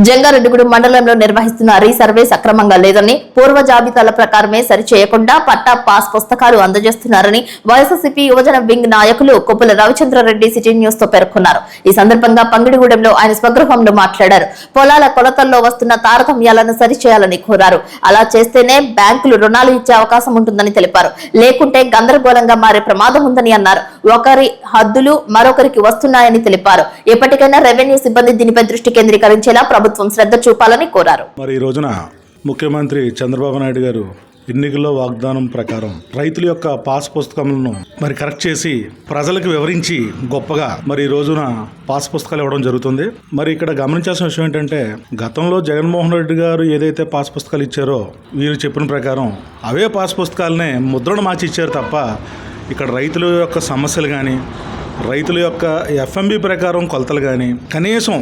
జంగారెడ్డిగూడెం మండలంలో నిర్వహిస్తున్న రీసర్వే సక్రమంగా లేదని, పూర్వ జాబితాల ప్రకారమే సరిచేయకుండా పట్టా పాస్ పుస్తకాలు అందజేస్తున్నారని వైఎస్ఆర్సీపీ యువజన వింగ్ నాయకులు కొప్పుల రవిచంద్రారెడ్డి సిటీ న్యూస్ తో పేర్కొన్నారు. ఈ సందర్భంగా పంగిడిగూడెంలో ఆయన స్వగృహంలో మాట్లాడారు. పొలాల కొలతల్లో వస్తున్న తారతమ్యాలను సరిచేయాలని కోరారు. అలా చేస్తేనే బ్యాంకులు రుణాలు ఇచ్చే అవకాశం ఉంటుందని తెలిపారు. లేకుంటే గందరగోళంగా మారే ప్రమాదం ఉందని అన్నారు. ఒకరి హద్దులు మరొకరికి వస్తున్నాయని తెలిపారు. ఎప్పటికైనా రెవెన్యూ సిబ్బంది దీనిపై దృష్టి కేంద్రీకరించేలా ప్రభుత్వం శ్రద్ధ చూపాలని కోరారు. మరి ఈ రోజున ముఖ్యమంత్రి చంద్రబాబు నాయుడు గారు ఎన్నికల్లో వాగ్దానం ప్రకారం రైతుల యొక్క పాస్ పుస్తకములను మరి కరెక్ట్ చేసి ప్రజలకు వివరించి గొప్పగా మరి ఈ రోజున పాస్ పుస్తకాలు ఇవ్వడం జరుగుతుంది. మరి ఇక్కడ గమనించాల్సిన విషయం ఏంటంటే, గతంలో జగన్మోహన్ రెడ్డి గారు ఏదైతే పాస్ పుస్తకాలు ఇచ్చారో వీరు చెప్పిన ప్రకారం అవే పాస్ పుస్తకాలనే ముద్రణ మార్చి ఇచ్చారు తప్ప ఇక్కడ రైతుల యొక్క సమస్యలు కానీ రైతుల యొక్క ఎఫ్ఎంబి ప్రకారం కొలతలు కానీ కనీసం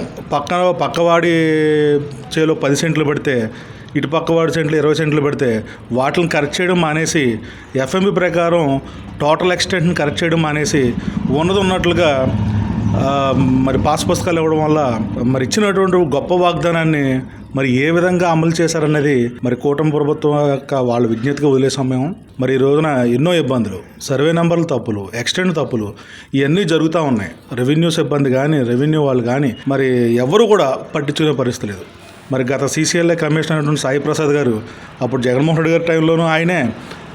పక్కవాడి చేలో 10 సెంట్లు పెడితే ఇటు పక్కవాడి సెంట్లు 20 సెంట్లు పెడితే వాటిని కరెక్ట్ చేయడం మానేసి ఎఫ్ఎంబి ప్రకారం టోటల్ ఎక్స్టెంట్ని కరెక్ట్ చేయడం మానేసి ఉన్నట్లుగా మరి పాస్ పుస్తకాలు ఇవ్వడం వల్ల మరి ఇచ్చినటువంటి గొప్ప వాగ్దానాన్ని మరి ఏ విధంగా అమలు చేశారన్నది మరి కూటమి ప్రభుత్వం యొక్క వాళ్ళ విజ్ఞతగా వదిలే సమయం. మరి ఈ రోజున ఎన్నో ఇబ్బందులు, సర్వే నెంబర్లు తప్పులు, ఎక్స్టెండ్ తప్పులు ఇవన్నీ జరుగుతూ ఉన్నాయి. రెవెన్యూ సిబ్బంది కానీ రెవెన్యూ వాళ్ళు కానీ మరి ఎవరు కూడా పట్టించుకునే పరిస్థితి లేదు. మరి గత సీసీఎల్ఏ కమిషనర్ అయినటువంటి సాయి ప్రసాద్ గారు అప్పుడు జగన్మోహన్ రెడ్డి గారి టైంలోనూ ఆయనే,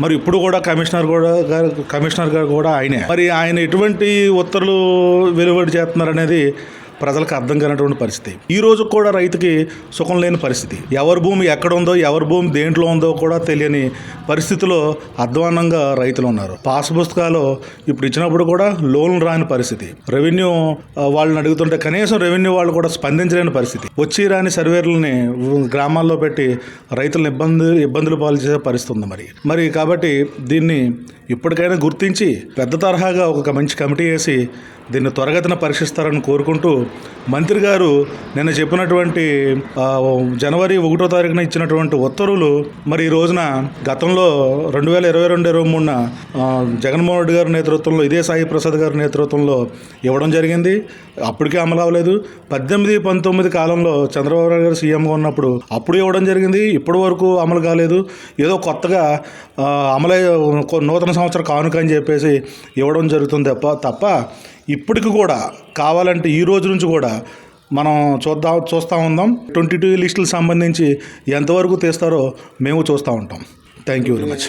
మరి ఇప్పుడు కూడా కమిషనర్ గారు కూడా ఆయనే. మరి ఆయన ఎటువంటి ఉత్తర్వులు వెలువడి చేస్తున్నారనేది ప్రజలకు అర్థం కానటువంటి పరిస్థితి. ఈ రోజు కూడా రైతుకి సుఖం లేని పరిస్థితి. ఎవరి భూమి ఎక్కడ ఉందో, ఎవరి భూమి దేంట్లో ఉందో కూడా తెలియని పరిస్థితిలో అధ్వానంగా రైతులు ఉన్నారు. పాస్ పుస్తకాలు ఇప్పుడు ఇచ్చినప్పుడు కూడా లోన్లు రాని పరిస్థితి. రెవెన్యూ వాళ్ళని అడుగుతుంటే కనీసం రెవెన్యూ వాళ్ళు కూడా స్పందించలేని పరిస్థితి. వచ్చి రాని సర్వేర్లని గ్రామాల్లో పెట్టి రైతులను ఇబ్బందులు పాలు చేసే పరిస్థితి ఉంది. మరి కాబట్టి దీన్ని ఇప్పటికైనా గుర్తించి పెద్ద తరహాగా ఒక మంచి కమిటీ వేసి దీన్ని త్వరగతిన పరీక్షిస్తారని కోరుకుంటూ, మంత్రి గారు నిన్న చెప్పినటువంటి జనవరి 1వ తారీఖున ఇచ్చినటువంటి ఉత్తర్వులు మరి ఈ రోజున గతంలో 2022-23 జగన్మోహన్ రెడ్డి గారి నేతృత్వంలో ఇదే సాయి ప్రసాద్ గారి నేతృత్వంలో ఇవ్వడం జరిగింది. అప్పటికే అమలు అవ్వలేదు. 18-19 కాలంలో చంద్రబాబు నాయుడు గారు సీఎంగా ఉన్నప్పుడు అప్పుడు ఇవ్వడం జరిగింది. ఇప్పటి వరకు అమలు కాలేదు. ఏదో కొత్తగా అమలై నూతన సంవత్సర కానుక అని చెప్పేసి ఇవ్వడం జరుగుతుంది తప్ప ఇప్పటికి కూడా కావాలంటే ఈ రోజు నుంచి కూడా మనం చూస్తూ ఉందాం. 22 లిస్టులకు సంబంధించి ఎంతవరకు తీస్తారో మేము చూస్తూ ఉంటాం. Thank you very much.